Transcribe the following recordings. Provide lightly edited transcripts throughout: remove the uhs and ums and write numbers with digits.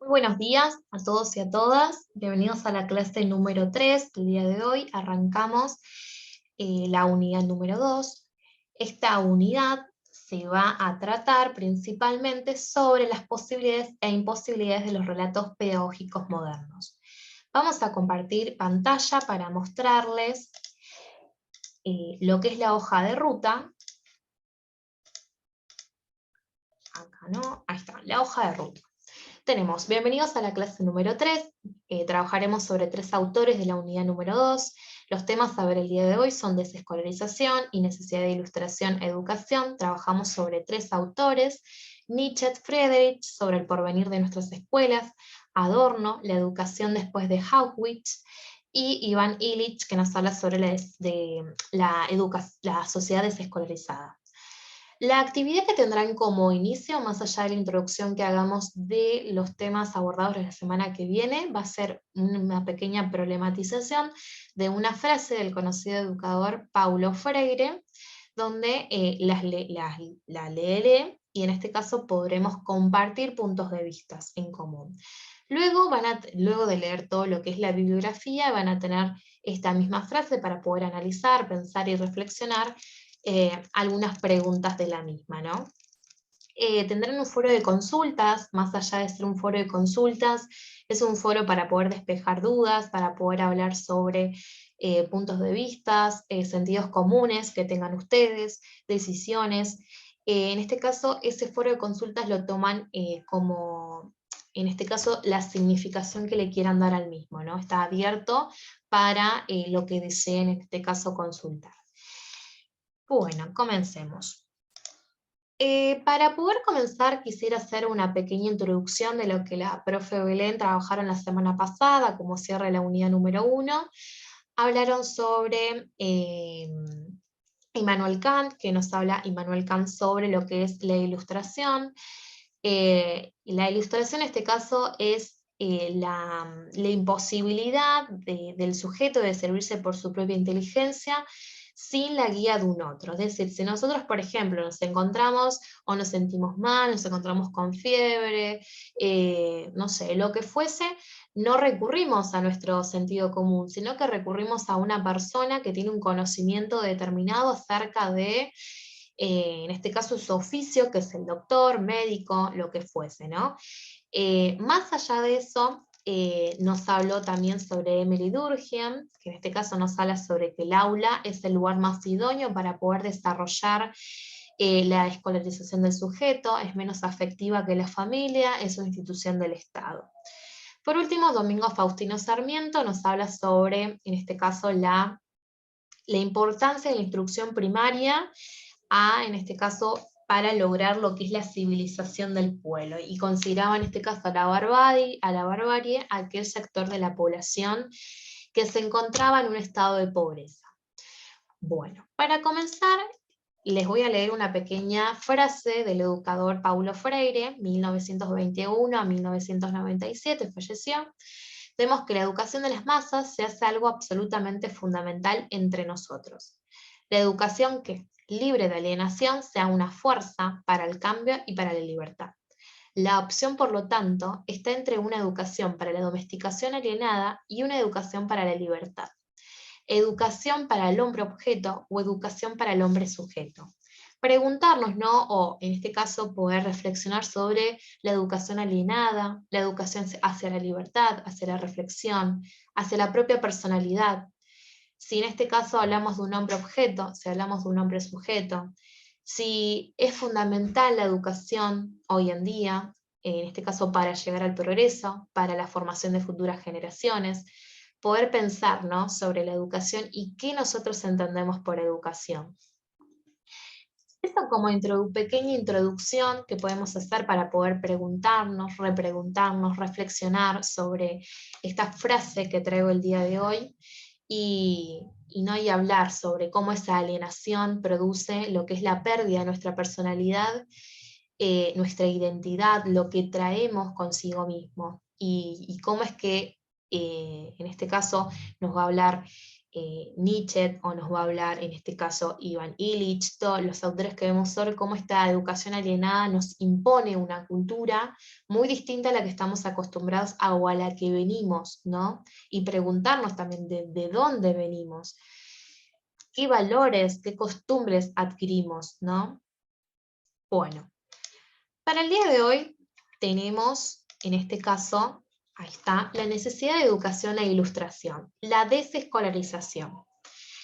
Muy buenos días a todos y a todas. Bienvenidos a la clase número 3 del día de hoy. Arrancamos la unidad número 2. Esta unidad se va a tratar principalmente sobre las posibilidades e imposibilidades de los relatos pedagógicos modernos. Vamos a compartir pantalla para mostrarles lo que es la hoja de ruta. Acá no, ahí está, la hoja de ruta. Tenemos, bienvenidos a la clase número 3, trabajaremos sobre 3 autores de la unidad número 2. Los temas a ver el día de hoy son desescolarización y necesidad de ilustración, educación. Trabajamos sobre 3 autores, Nietzsche, Friedrich, sobre el porvenir de nuestras escuelas, Adorno, la educación después de Auschwitz, y Iván Illich, que nos habla sobre la sociedad desescolarizada. La actividad que tendrán como inicio, más allá de la introducción que hagamos de los temas abordados la semana que viene, va a ser una pequeña problematización de una frase del conocido educador Paulo Freire, donde la leeré y en este caso podremos compartir puntos de vista en común. Luego de leer todo lo que es la bibliografía, van a tener esta misma frase para poder analizar, pensar y reflexionar algunas preguntas de la misma, ¿no? Tendrán un foro de consultas, más allá de ser un foro de consultas, es un foro para poder despejar dudas, para poder hablar sobre puntos de vista, sentidos comunes que tengan ustedes, decisiones. En este caso, ese foro de consultas lo toman como, en este caso, la significación que le quieran dar al mismo, ¿no? Está abierto para lo que deseen, en este caso, consultar. Bueno, comencemos. Para poder comenzar quisiera hacer una pequeña introducción de lo que la profe Belén trabajaron la semana pasada, como cierre la unidad número 1. Hablaron sobre Immanuel Kant, que nos habla Immanuel Kant sobre lo que es la ilustración. La ilustración en este caso es la imposibilidad del sujeto de servirse por su propia inteligencia sin la guía de un otro. Es decir, si nosotros, por ejemplo, nos encontramos o nos sentimos mal, nos encontramos con fiebre, no sé, lo que fuese, no recurrimos a nuestro sentido común, sino que recurrimos a una persona que tiene un conocimiento determinado acerca de, en este caso, su oficio, que es el doctor, médico, lo que fuese, ¿no? Más allá de eso, nos habló también sobre Emily Durkheim, que en este caso nos habla sobre que el aula es el lugar más idóneo para poder desarrollar la escolarización del sujeto, es menos afectiva que la familia, es una institución del Estado. Por último, Domingo Faustino Sarmiento nos habla sobre, en este caso, la importancia de la instrucción primaria en este caso, para lograr lo que es la civilización del pueblo, y consideraba en este caso a la barbarie aquel sector de la población que se encontraba en un estado de pobreza. Bueno, para comenzar, les voy a leer una pequeña frase del educador Paulo Freire, 1921 a 1997, falleció. Vemos que la educación de las masas se hace algo absolutamente fundamental entre nosotros. La educación que, libre de alienación, sea una fuerza para el cambio y para la libertad. La opción, por lo tanto, está entre una educación para la domesticación alienada y una educación para la libertad. Educación para el hombre objeto o educación para el hombre sujeto. Preguntarnos, ¿no? O en este caso poder reflexionar sobre la educación alienada, la educación hacia la libertad, hacia la reflexión, hacia la propia personalidad. Si en este caso hablamos de un hombre objeto, si hablamos de un hombre sujeto, si es fundamental la educación hoy en día, en este caso para llegar al progreso, para la formación de futuras generaciones, poder pensar, ¿no?, sobre la educación y qué nosotros entendemos por educación. Esto como pequeña introducción que podemos hacer para poder preguntarnos, repreguntarnos, reflexionar sobre esta frase que traigo el día de hoy, y hablar sobre cómo esa alienación produce lo que es la pérdida de nuestra personalidad, nuestra identidad, lo que traemos consigo mismo, y cómo es que, en este caso, nos va a hablar Nietzsche, o nos va a hablar en este caso Ivan Illich, todos los autores que vemos sobre cómo esta educación alienada nos impone una cultura muy distinta a la que estamos acostumbrados o a la que venimos, ¿no? Y preguntarnos también de dónde venimos, qué valores, qué costumbres adquirimos, ¿no? Bueno, para el día de hoy tenemos, en este caso, ahí está, la necesidad de educación e ilustración, la desescolarización.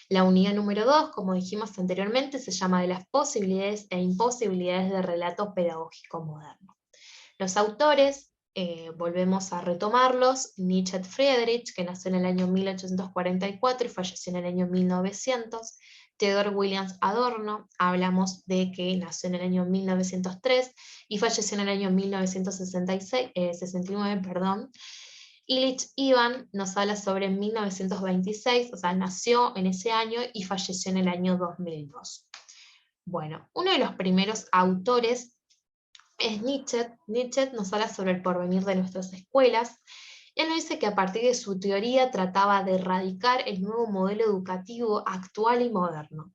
La unidad número 2, como dijimos anteriormente, se llama de las posibilidades e imposibilidades de relato pedagógico moderno. Los autores, volvemos a retomarlos: Nietzsche Friedrich, que nació en el año 1844 y falleció en el año 1900, Theodor Williams Adorno, hablamos de que nació en el año 1903 y falleció en el año 1969, perdón. Illich Ivan nos habla sobre 1926, o sea, nació en ese año y falleció en el año 2002. Bueno, uno de los primeros autores es Nietzsche. Nietzsche nos habla sobre el porvenir de nuestras escuelas. Él nos dice que a partir de su teoría trataba de erradicar el nuevo modelo educativo actual y moderno.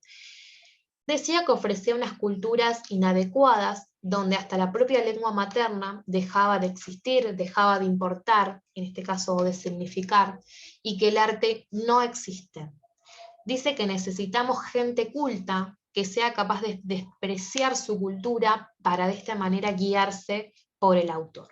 Decía que ofrecía unas culturas inadecuadas, donde hasta la propia lengua materna dejaba de existir, dejaba de importar, en este caso de significar, y que el arte no existe. Dice que necesitamos gente culta que sea capaz de despreciar su cultura para de esta manera guiarse por el autor.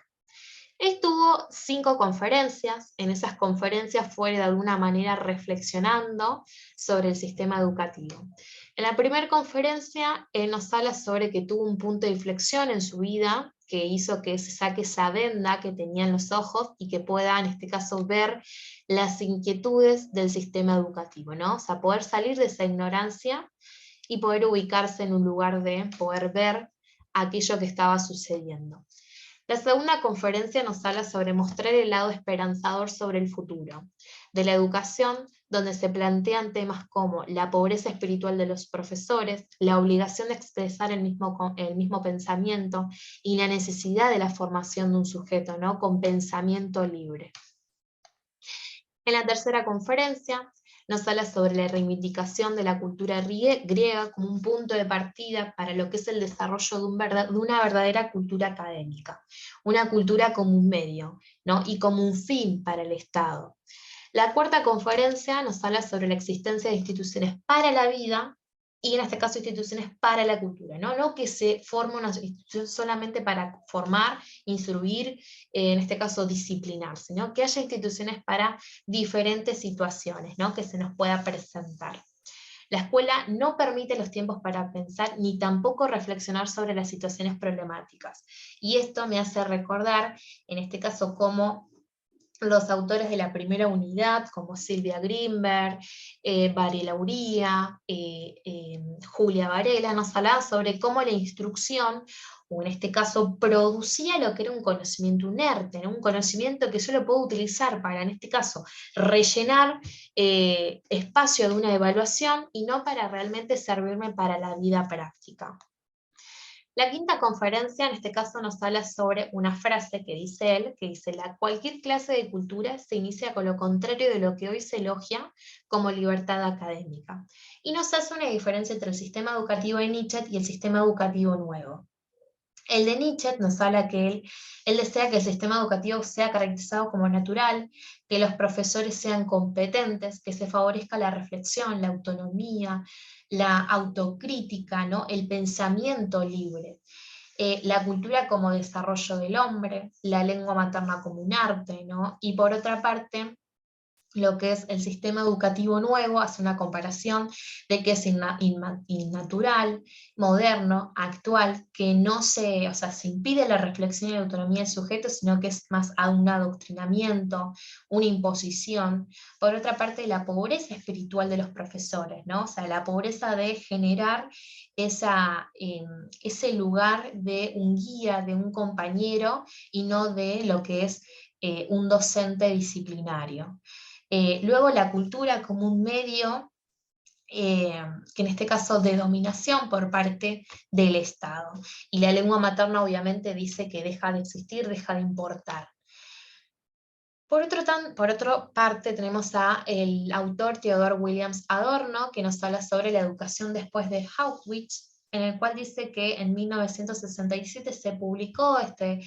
Él tuvo 5 conferencias, en esas conferencias fue de alguna manera reflexionando sobre el sistema educativo. En la primera conferencia, él nos habla sobre que tuvo un punto de inflexión en su vida, que hizo que se saque esa venda que tenía en los ojos y que pueda, en este caso, ver las inquietudes del sistema educativo, ¿no? O sea, poder salir de esa ignorancia y poder ubicarse en un lugar de poder ver aquello que estaba sucediendo. La segunda conferencia nos habla sobre mostrar el lado esperanzador sobre el futuro, de la educación, donde se plantean temas como la pobreza espiritual de los profesores, la obligación de expresar el mismo pensamiento y la necesidad de la formación de un sujeto, ¿no? Con pensamiento libre. En la tercera conferencia nos habla sobre la reivindicación de la cultura griega como un punto de partida para lo que es el desarrollo de una verdadera cultura académica, una cultura como un medio, ¿no? Y como un fin para el Estado. La cuarta conferencia nos habla sobre la existencia de instituciones para la vida, y en este caso instituciones para la cultura, no que se forme una institución solamente para formar, instruir, en este caso disciplinarse, ¿no? Que haya instituciones para diferentes situaciones, ¿no? Que se nos pueda presentar. La escuela no permite los tiempos para pensar ni tampoco reflexionar sobre las situaciones problemáticas. Y esto me hace recordar, en este caso, cómo los autores de la primera unidad, como Silvia Greenberg, Varela Uría, Julia Varela, nos hablaban sobre cómo la instrucción, o en este caso, producía lo que era un conocimiento inerte, ¿no? Un conocimiento que yo lo puedo utilizar para, en este caso, rellenar espacio de una evaluación y no para realmente servirme para la vida práctica. La quinta conferencia, en este caso, nos habla sobre una frase que dice él, que dice: cualquier clase de cultura se inicia con lo contrario de lo que hoy se elogia como libertad académica. Y nos hace una diferencia entre el sistema educativo de Nietzsche y el sistema educativo nuevo. El de Nietzsche nos habla que él desea que el sistema educativo sea caracterizado como natural, que los profesores sean competentes, que se favorezca la reflexión, la autonomía, la autocrítica, ¿no? El pensamiento libre, la cultura como desarrollo del hombre, la lengua materna como un arte, ¿no? Y por otra parte, lo que es el sistema educativo nuevo hace una comparación de que es innatural, moderno, actual, que no se, o sea, se impide la reflexión y la autonomía del sujeto, sino que es más a un adoctrinamiento, una imposición. Por otra parte, la pobreza espiritual de los profesores, ¿no? O sea, la pobreza de generar ese lugar de un guía, de un compañero, y no de lo que es un docente disciplinario. Luego la cultura como un medio, que en este caso de dominación por parte del Estado. Y la lengua materna obviamente dice que deja de existir, deja de importar. Por otra parte, tenemos el autor Theodore Williams Adorno, que nos habla sobre la educación después de Auschwitz, en el cual dice que en 1967 se publicó este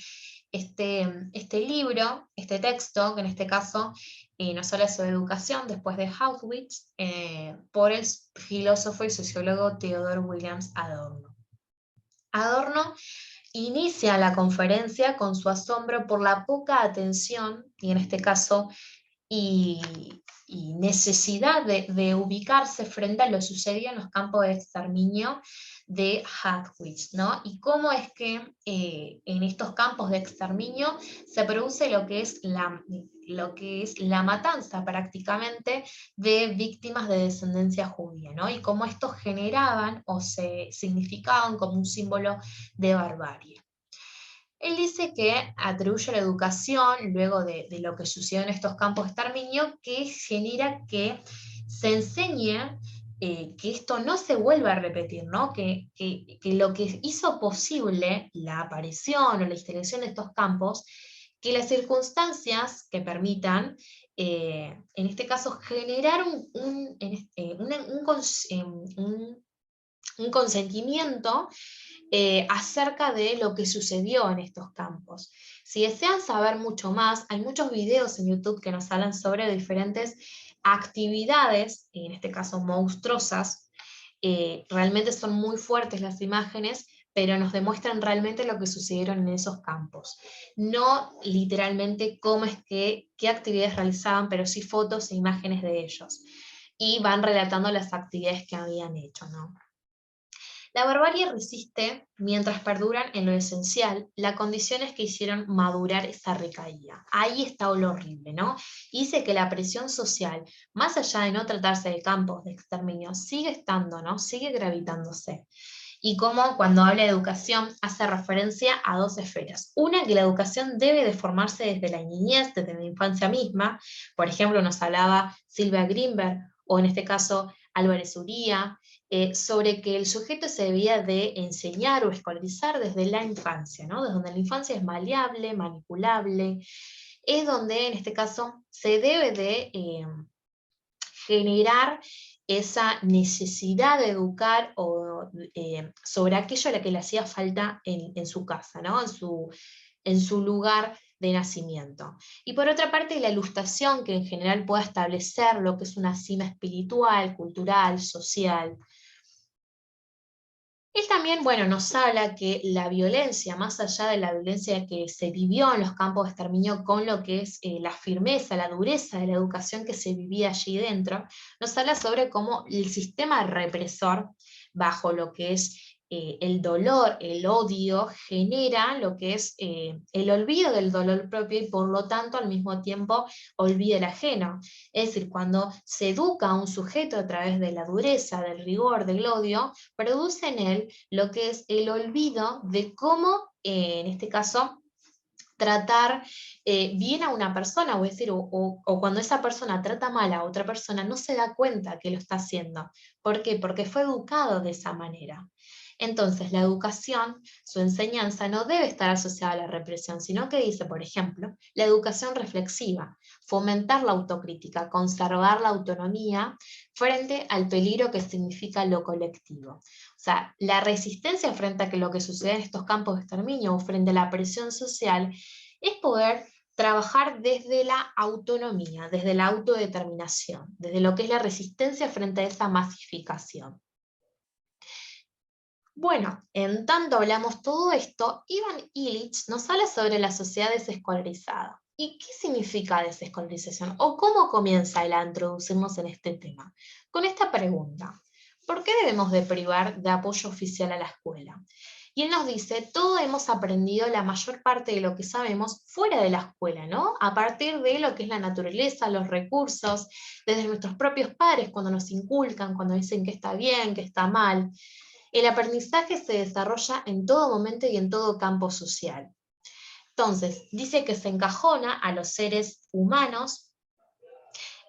libro, este texto, que en este caso nos habla sobre educación después de Auschwitz, por el filósofo y sociólogo Theodore Williams Adorno. Adorno inicia la conferencia con su asombro por la poca atención, y en este caso, y, y necesidad de ubicarse frente a lo sucedido en los campos de exterminio de Auschwitz, ¿no? Y cómo es que en estos campos de exterminio se produce lo que es la matanza prácticamente de víctimas de descendencia judía, ¿no? Y cómo estos generaban o se significaban como un símbolo de barbarie. Él dice que atribuye la educación, luego de lo que sucedió en estos campos de exterminio, que genera que se enseñe que esto no se vuelva a repetir, ¿no? Que lo que hizo posible la aparición o la instalación de estos campos, que las circunstancias que permitan, en este caso, generar un consentimiento acerca de lo que sucedió en estos campos. Si desean saber mucho más, hay muchos videos en YouTube que nos hablan sobre diferentes actividades, en este caso monstruosas. Realmente son muy fuertes las imágenes, pero nos demuestran realmente lo que sucedieron en esos campos. No literalmente qué actividades realizaban, pero sí fotos e imágenes de ellos. Y van relatando las actividades que habían hecho, ¿no? La barbarie resiste mientras perduran en lo esencial las condiciones que hicieron madurar esa recaída. Ahí está lo horrible, ¿no? Y dice que la presión social, más allá de no tratarse de campos de exterminio, sigue estando, ¿no? Sigue gravitándose. Y como cuando habla de educación hace referencia a dos esferas. Una, que la educación debe de formarse desde la niñez, desde la infancia misma. Por ejemplo, nos hablaba Silvia Greenberg, o en este caso Álvarez Uría, sobre que el sujeto se debía de enseñar o escolarizar desde la infancia, ¿no? Desde donde la infancia es maleable, manipulable, es donde en este caso se debe de generar esa necesidad de educar sobre aquello a lo que le hacía falta en su casa, ¿no? En su lugar de nacimiento. Y por otra parte, la ilustración que en general pueda establecer lo que es una cima espiritual, cultural, social. Él también, bueno, nos habla que la violencia, más allá de la violencia que se vivió en los campos de exterminio con lo que es la firmeza, la dureza de la educación que se vivía allí dentro, nos habla sobre cómo el sistema represor, bajo lo que es el dolor, el odio, genera lo que es el olvido del dolor propio y por lo tanto al mismo tiempo olvida el ajeno. Es decir, cuando se educa a un sujeto a través de la dureza, del rigor, del odio, produce en él lo que es el olvido de cómo, en este caso, tratar bien a una persona, o, es decir, o cuando esa persona trata mal a otra persona, no se da cuenta que lo está haciendo. ¿Por qué? Porque fue educado de esa manera. Entonces, la educación, su enseñanza, no debe estar asociada a la represión, sino que dice, por ejemplo, la educación reflexiva, fomentar la autocrítica, conservar la autonomía frente al peligro que significa lo colectivo. O sea, la resistencia frente a lo que sucede en estos campos de exterminio o frente a la presión social es poder trabajar desde la autonomía, desde la autodeterminación, desde lo que es la resistencia frente a esa masificación. Bueno, en tanto hablamos todo esto, Ivan Illich nos habla sobre la sociedad desescolarizada. ¿Y qué significa desescolarización? ¿O cómo comienza él a introducirnos en este tema? Con esta pregunta: ¿por qué debemos de privar de apoyo oficial a la escuela? Y él nos dice, todos hemos aprendido la mayor parte de lo que sabemos fuera de la escuela, ¿no? A partir de lo que es la naturaleza, los recursos, desde nuestros propios padres, cuando nos inculcan, cuando dicen que está bien, que está mal. El aprendizaje se desarrolla en todo momento y en todo campo social. Entonces, dice que se encajona a los seres humanos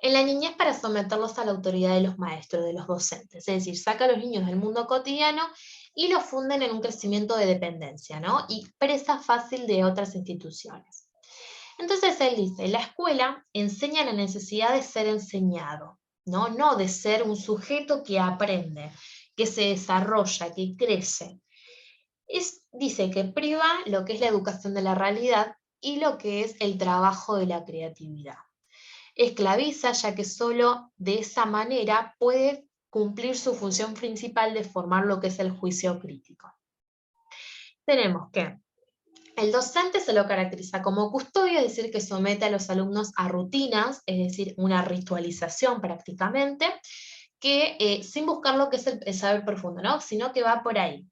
en la niñez para someterlos a la autoridad de los maestros, de los docentes. Es decir, saca a los niños del mundo cotidiano y los funden en un crecimiento de dependencia, ¿no? Y presa fácil de otras instituciones. Entonces él dice, la escuela enseña la necesidad de ser enseñado, ¿no? No de ser un sujeto que aprende, que se desarrolla, que crece. Dice que priva lo que es la educación de la realidad y lo que es el trabajo de la creatividad. Esclaviza, ya que solo de esa manera puede cumplir su función principal de formar lo que es el juicio crítico. Tenemos que el docente se lo caracteriza como custodio, es decir, que somete a los alumnos a rutinas, es decir, una ritualización prácticamente, que sin buscar lo que es el saber profundo, ¿no? Sino que va por ahí,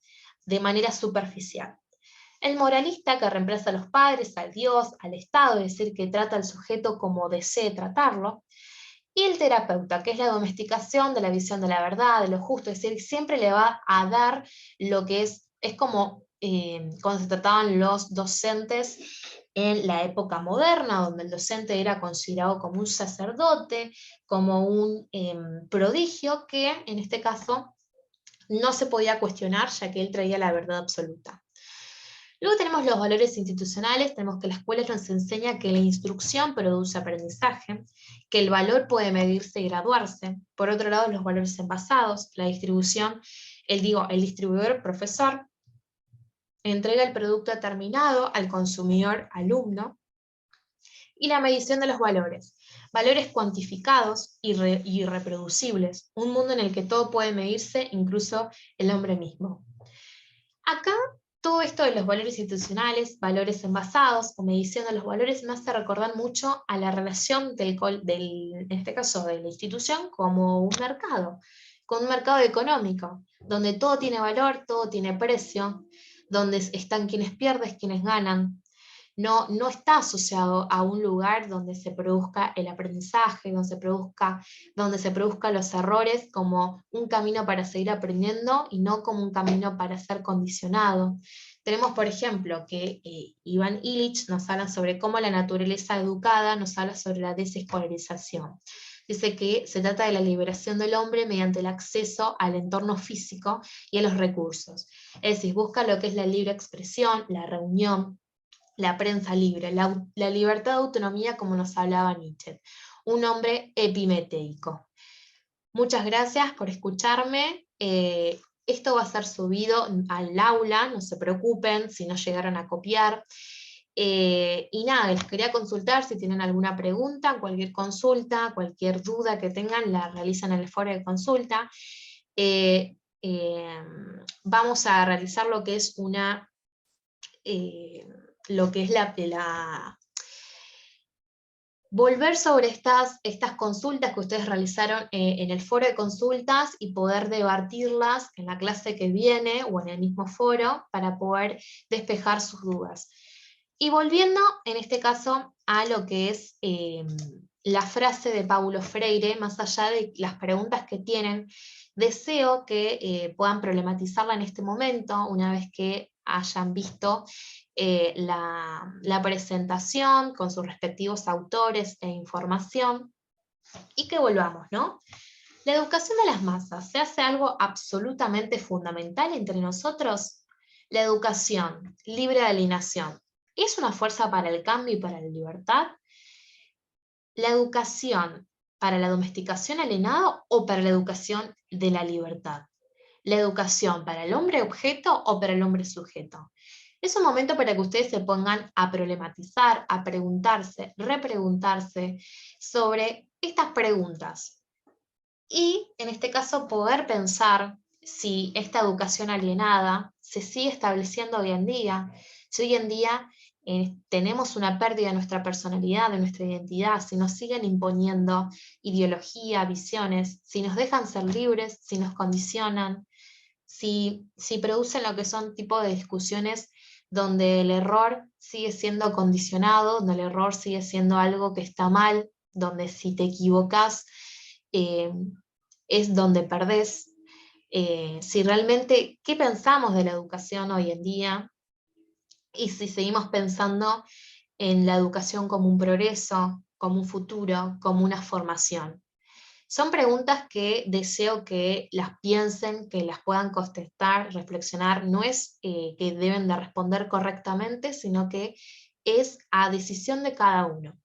de manera superficial. El moralista, que reemplaza a los padres, al Dios, al Estado, es decir, que trata al sujeto como desee tratarlo. Y el terapeuta, que es la domesticación de la visión de la verdad, de lo justo, es decir, siempre le va a dar lo que es como cuando se trataban los docentes en la época moderna, donde el docente era considerado como un sacerdote, como un prodigio, que en este caso no se podía cuestionar, ya que él traía la verdad absoluta. Luego tenemos los valores institucionales, tenemos que la escuela nos enseña que la instrucción produce aprendizaje, que el valor puede medirse y graduarse. Por otro lado, los valores envasados, la distribución, el distribuidor profesor entrega el producto terminado al consumidor alumno, y la medición de los valores. Valores cuantificados y reproducibles, un mundo en el que todo puede medirse, incluso el hombre mismo. Acá, todo esto de los valores institucionales, valores envasados o medición de los valores me hace recordar mucho a la relación en este caso de la institución como un mercado, con un mercado económico, donde todo tiene valor, todo tiene precio, donde están quienes pierden, quienes ganan. No, no está asociado a un lugar donde se produzca el aprendizaje, donde se produzca los errores como un camino para seguir aprendiendo y no como un camino para ser condicionado. Tenemos, por ejemplo, que Iván Illich nos habla sobre cómo la naturaleza educada nos habla sobre la desescolarización. Dice que se trata de la liberación del hombre mediante el acceso al entorno físico y a los recursos. Es decir, busca lo que es la libre expresión, la reunión, la prensa libre, la libertad de autonomía, como nos hablaba Nietzsche, un hombre epimeteico. Muchas gracias por escucharme. Esto va a ser subido al aula, no se preocupen si no llegaron a copiar. Y nada, les quería consultar si tienen alguna pregunta, cualquier consulta, cualquier duda que tengan, la realizan en el foro de consulta. Eh, eh, Vamos a realizar lo que es volver sobre estas consultas que ustedes realizaron en el foro de consultas y poder debatirlas en la clase que viene o en el mismo foro para poder despejar sus dudas. Y volviendo en este caso a lo que es la frase de Paulo Freire, más allá de las preguntas que tienen, deseo que puedan problematizarla en este momento, una vez que hayan visto la presentación con sus respectivos autores e información, y que volvamos, ¿no? La educación de las masas se hace algo absolutamente fundamental entre nosotros. La educación libre de alienación es una fuerza para el cambio y para la libertad. La educación para la domesticación alienado o para la educación de la libertad. La educación para el hombre objeto o para el hombre sujeto. Es un momento para que ustedes se pongan a problematizar, a preguntarse, repreguntarse sobre estas preguntas. Y en este caso poder pensar si esta educación alienada se sigue estableciendo hoy en día, si hoy en día tenemos una pérdida de nuestra personalidad, de nuestra identidad, si nos siguen imponiendo ideología, visiones, si nos dejan ser libres, si nos condicionan, si producen lo que son tipo de discusiones donde el error sigue siendo condicionado, donde el error sigue siendo algo que está mal, donde si te equivocas es donde perdés. Si realmente, ¿qué pensamos de la educación hoy en día? Y si seguimos pensando en la educación como un progreso, como un futuro, como una formación. Son preguntas que deseo que las piensen, que las puedan contestar, reflexionar. No es que deben de responder correctamente, sino que es a decisión de cada uno.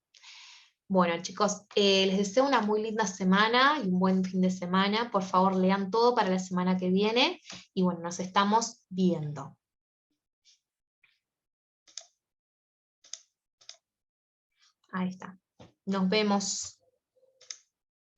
Bueno, chicos, les deseo una muy linda semana y un buen fin de semana. Por favor, lean todo para la semana que viene. Y bueno, nos estamos viendo. Ahí está. Nos vemos.